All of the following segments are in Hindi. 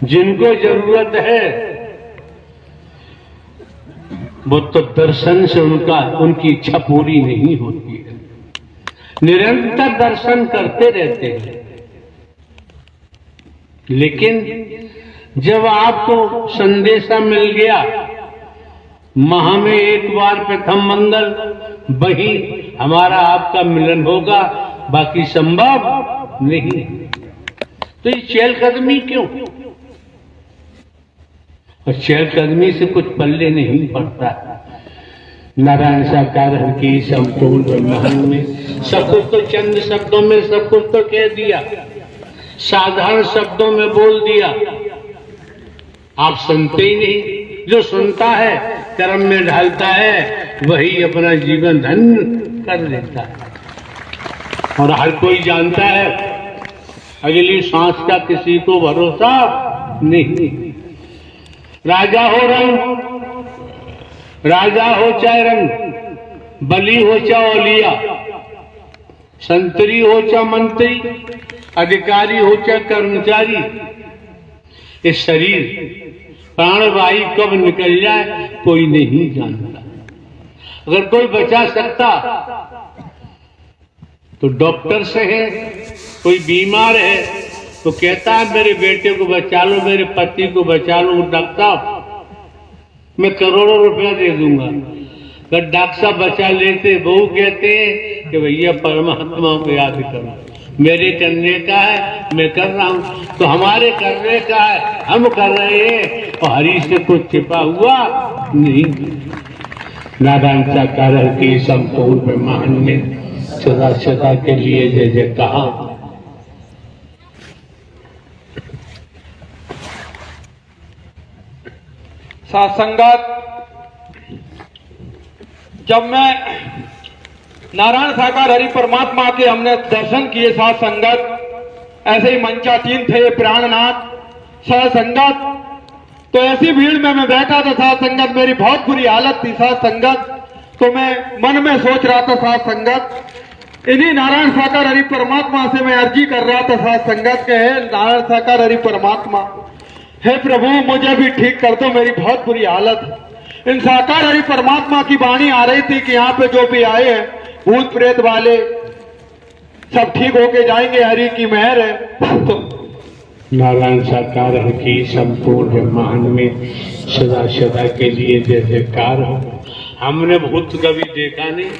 जिनको जरूरत है वो तो दर्शन से उनकी इच्छा पूरी नहीं होती है, निरंतर दर्शन करते रहते हैं। लेकिन जब आपको संदेशा मिल गया माह में एक बार प्रथम मंगल वही हमारा आपका मिलन होगा, बाकी संभव नहीं, तो ये चहलकदमी क्यों? और चहलकदमी से कुछ पल्ले नहीं पड़ता। नारायण साकार की संपूर्ण ब्रह्मांड में सब कुछ तो चंद शब्दों में सब कुछ तो कह दिया, साधारण शब्दों में बोल दिया, आप सुनते ही नहीं। जो सुनता है कर्म में ढालता है वही अपना जीवन धन्य कर लेता है। और हर कोई जानता है अगली सांस का किसी को भरोसा नहीं। राजा हो रंग, राजा हो चाहे रंग, बली हो चाहे औलिया, संतरी हो चाहे मंत्री, अधिकारी हो चाहे कर्मचारी, इस शरीर प्राणवायु कब निकल जाए कोई नहीं जानता। अगर कोई बचा सकता तो डॉक्टर से है, कोई बीमार है तो कहता है मेरे बेटे को बचा लो, मेरे पति को बचा लो, डॉक्टर साहब मैं करोड़ों रुपया दे दूंगा। अगर डॉक्टर साहब बचा लेते, वो कहते हैं कि भैया परमात्मा को याद करो, मेरे करने का है मैं कर रहा हूं, तो हमारे करने का है हम कर रहे हैं, और हरि से कुछ छिपा हुआ नहीं। नारायण साकार की संपूर्ण ब्रह्मांड में सदा सदा के लिए जय जय कहा। साथ संगत, जब मैं नारायण साकार हरि परमात्मा के हमने दर्शन किए साथ संगत, ऐसे ही मंचातीन थे प्राणनाथ साथ संगत, तो ऐसी भीड़ में मैं बैठा था साथ संगत, मेरी बहुत बुरी हालत थी साथ संगत। तो मैं मन में सोच रहा था साथ संगत, इन्हीं नारायण साकार हरि परमात्मा से मैं अर्जी कर रहा था साथ संगत के, हे नारायण साकार हरि परमात्मा, हे प्रभु मुझे भी ठीक कर दो, मेरी बहुत बुरी हालत। इन साकार हरि परमात्मा की वाणी आ रही थी कि यहाँ पे जो भी आए हैं भूत प्रेत वाले सब ठीक होके जाएंगे, हरि की मेहर है। तो नारायण साकार की संपूर्ण ब्रह्मांड में सदा सदा के लिए जय जयकार हो। हमने भूत कभी देखा नहीं,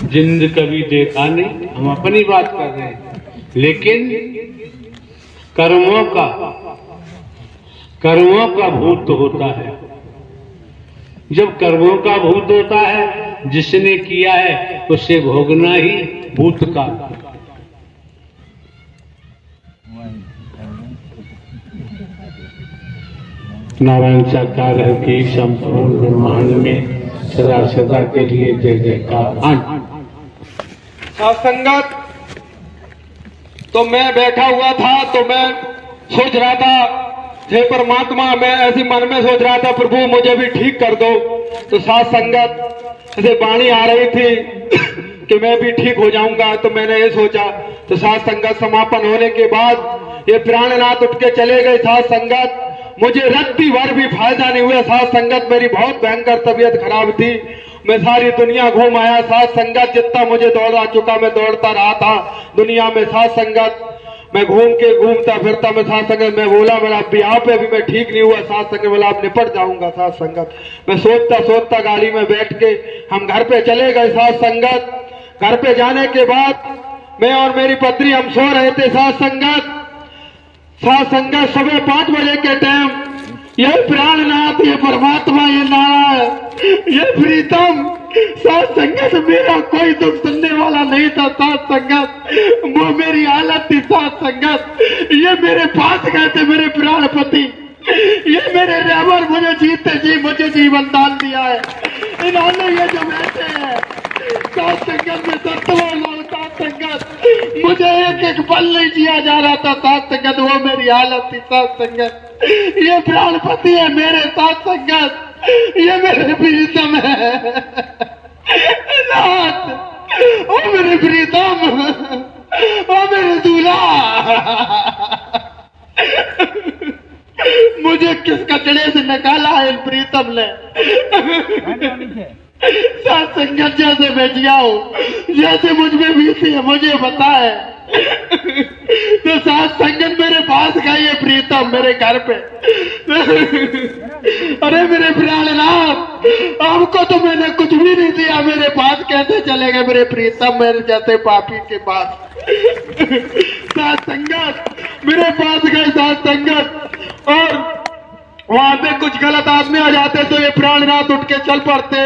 जिंद कभी देखा नहीं, हम अपनी बात कर रहे हैं, लेकिन कर्मों का भूत होता है। जब कर्मों का भूत होता है, जिसने किया है उसे भोगना ही भूत का। नारायण साकार की संपूर्ण ब्रह्मांड में सदा सदा के लिए जय जयकार। संगत, तो मैं बैठा हुआ था तो मैं सोच रहा था, हे परमात्मा, मैं ऐसी मन में सोच रहा था प्रभु मुझे भी ठीक कर दो। तो साथ संगत ऐसे वाणी आ रही थी कि मैं भी ठीक हो जाऊंगा, तो मैंने ये सोचा। तो साथ संगत समापन होने के बाद ये प्राणनाथ उठ के चले गए साथ संगत, मुझे रत्ती भर भी फायदा नहीं हुआ साथ संगत, मेरी बहुत भयंकर तबीयत खराब थी। मैं सारी दुनिया घूम आया साथ संगत, जितना मुझे दौड़ा चुका मैं दौड़ता रहा था दुनिया में साथ संगत। मैं घूमता फिरता मैं साथ संगत, मैं बोला मेरा यहाँ पे भी मैं ठीक नहीं हुआ साथ संगत, बोला आप निपट जाऊंगा साथ संगत। मैं सोचता गाड़ी में बैठ के हम घर पे चले गए साथ संगत। घर पे जाने के बाद मैं और मेरी पत्नी हम सो रहे थे साथ संगत। सुबह 5 बजे के टाइम ये प्राणनाथ, ये परमात्मा, ये नारायण, ये प्रीतम साथ संगत, मेरा कोई दुख सुनने वाला नहीं था साथ संगत, वो मेरी हालत थी साथ संगत। ये मेरे पास गए थे मेरे प्राणपति, ये मेरे रहबर, मुझे जीते जी मुझे जीवन दान दिया है इन्होंने। ये जो बैठे हैं साथ संगत में सत्य साथ संगत, मुझे एक एक पल नहीं जिया जा रहा था साथ संगत, वो मेरी हालत थी साथ संगत। ये प्राणपति है मेरे साथ संगत, ये मेरे प्रीतम है नाथ, ओ मेरे प्रीतम, ओ मेरे दूल्हा। किस कचड़े से निकाला है प्रीतम ने। साथ संगत जैसे मैं जिया हूं, जैसे मुझ में बीती है मुझे पता है। तो साथ संगत मेरे पास गई है प्रीतम मेरे घर पे। अरे मेरे प्राणनाथ, आपको तो मैंने कुछ भी नहीं दिया, मेरे पास कैसे चले गए मेरे प्रीतम मेरे जैसे पापी के पास। साथ संगत मेरे पास गए साथ संगत, और वहां पे कुछ गलत आदमी आ जाते तो ये प्राणनाथ उठ के चल पड़ते।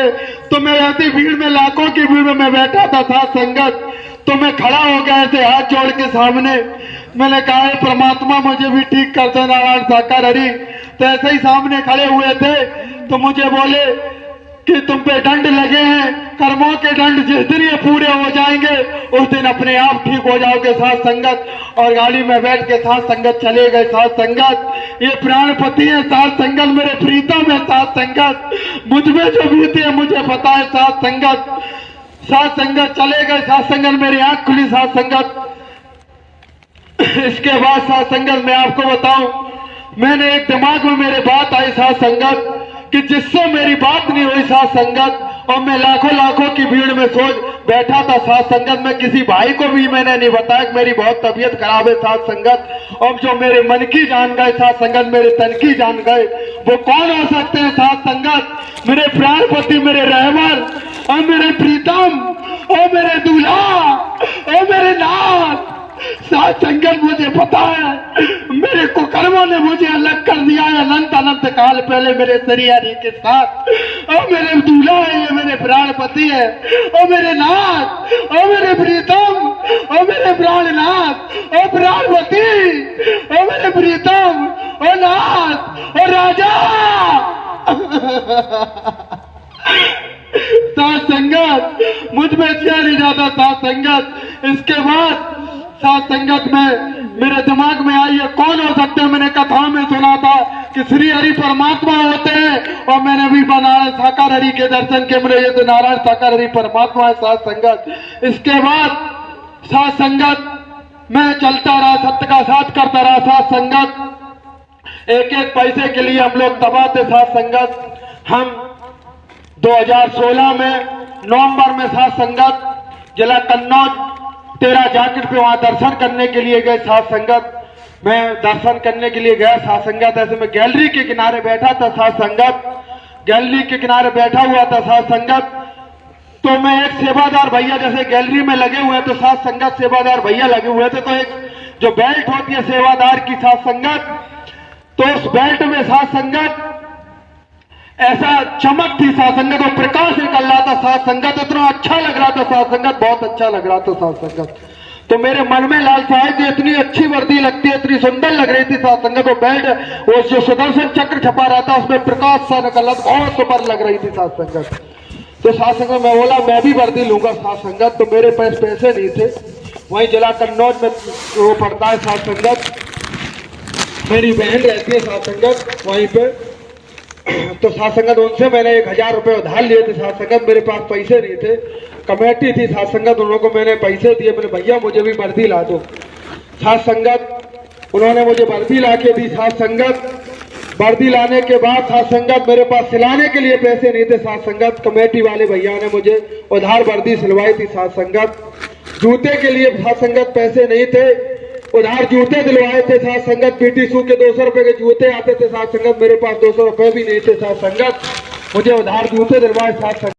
तो मैं ऐसी भीड़ में, लाखों की भीड़ में मैं बैठा था साथ संगत, तो मैं खड़ा हो गया ऐसे हाथ जोड़ के सामने। मैंने कहा है परमात्मा मुझे भी ठीक कर दो नारायण साकार हरि। तो ऐसे ही सामने खड़े हुए थे तो मुझे बोले कि तुम पे दंड लगे हैं, कर्मों के दंड जिस दिन ये पूरे हो जाएंगे उस दिन अपने आप ठीक हो जाओगे साथ संगत। और गाड़ी में बैठ के साथ संगत चले गए साथ संगत। ये प्राणपति है साथ संगत, मेरे प्रीतम है साथ संगत, मुझ में जो बीती है मुझे पता है साथ संगत। साथ संगत चले गए साथ संगत, मेरी आंख खुली साथ संगत। इसके बाद साथ संगत मैं आपको बताऊं, मैंने एक दिमाग में मेरे बात आई साथ संगत कि जिससे मेरी बात नहीं हुई साथ संगत, और मैं लाखों की भीड़ में सोच बैठा था साथ संगत। मैं किसी भाई को भी मैंने नहीं बताया कि मेरी बहुत तबीयत खराब है साथ संगत। और जो मेरे मन की जान गए साथ संगत, मेरे तन की जान गए, वो कौन हो सकते हैं साथ संगत? मेरे प्राणपति, मेरे रहबर और मेरे प्रीतम और मेरे दूल्हा और मेरे नाथ साथ संगत। मुझे पता है मेरे कुकर्मों ने मुझे अलग कर दिया है अनंत अनंत काल पहले मेरे सरियारी के साथ। और मेरे दूल्हा है, ये मेरे प्राणपति है, और मेरे नाथ और मेरे प्रीतम और मेरे प्राणनाथ और प्राणपति और मेरे प्रीतम और नाथ और राजा। साथ संगत मुझ में जिया नहीं जाता साथ संगत। इसके बाद साथ संगत में मेरे दिमाग में आई है कौन हो सकते हैं। मैंने कथाओं में सुना था कि श्री हरि परमात्मा होते हैं, और मैंने भी नारायण साकार हरि के दर्शन के मेरे ये तो नारायण साकार हरि परमात्मा है साथ संगत। इसके बाद साथ संगत मैं चलता रहा, सत्य का साथ करता रहा साथ संगत। एक एक पैसे के लिए हम लोग तबाह थे साथ संगत। हम 2016 में नवंबर में साथ संगत जिला कन्नौज 13 जैकेट पे वहां दर्शन करने के लिए गए साथ संगत। मैं दर्शन करने के लिए गया साथ संगत। ऐसे मैं गैलरी के किनारे बैठा था साथ संगत, गैलरी के किनारे बैठा हुआ था साथ संगत। तो मैं एक सेवादार भैया, जैसे गैलरी में लगे हुए तो साथ संगत सेवादार भैया लगे हुए थे, तो एक जो बेल्ट होती है सेवादार की साथ संगत, तो उस बेल्ट में साथ संगत ऐसा चमक थी साथ संगत, और प्रकाश निकल रहा था साथ संगत। इतना अच्छा लग रहा था साथ संगत, बहुत अच्छा लग रहा था साथ संगत। तो मेरे मन में लालसा है कि इतनी अच्छी वर्दी लगती है, इतनी सुंदर लग रही थी साथ संगत। वो बेल्ट, वो जो सुदर्शन चक्र छपा रहा था उसमें प्रकाश सा निकल रहा था, बहुत सुपर लग रही थी साथ संगत। तो साथ संगत मैं बोला मैं भी वर्दी लूंगा साथ संगत। तो मेरे पास पैसे नहीं थे, वहीं जिला कन्नौज में वो पड़ता है साथ संगत, मेरी बहन रहती है साथ संगत वहीं पे। तो साथ संगत उनसे मैंने 1000 रुपए उधार लिए थे साथ संगत। मेरे पास पैसे नहीं थे, कमेटी थी साथ संगत, उन लोगों को मैंने पैसे दिए। मैंने भैया मुझे भी वर्दी ला दो साथ संगत। उन्होंने मुझे वर्दी ला के दी साथ संगत। वर्दी लाने के बाद साथ संगत मेरे पास सिलाने के लिए पैसे नहीं थे साथ संगत। कमेटी वाले भैया ने मुझे उधार वर्दी सिलवाई थी साथ संगत। जूते के लिए साथ संगत पैसे नहीं थे, उधार जूते दिलवाए थे साथ संगत। पीटी शू के 200 रुपए के जूते आते थे साथ संगत, मेरे पास 200 रुपए भी नहीं थे साथ संगत। मुझे उधार जूते दिलवाए साथ संगत।